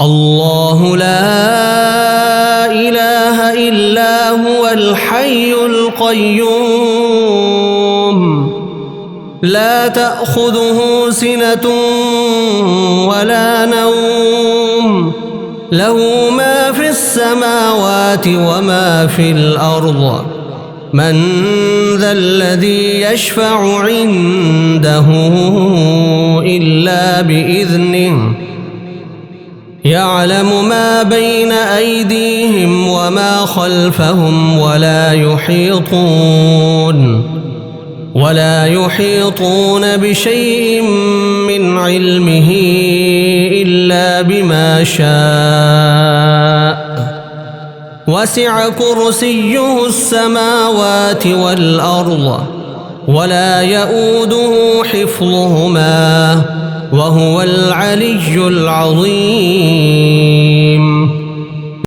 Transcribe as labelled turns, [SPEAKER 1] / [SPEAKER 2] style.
[SPEAKER 1] الله لا إله إلا هو الحي القيوم لا تأخذه سنة ولا نوم له ما في السماوات وما في الأرض من ذا الذي يشفع عنده إلا بإذنه يعلم ما بين أيديهم وما خلفهم ولا يحيطون بشيء من علمه إلا بما شاء وسع كرسيه السماوات والأرض ولا يؤوده حفظهما وهو العلي العظيم.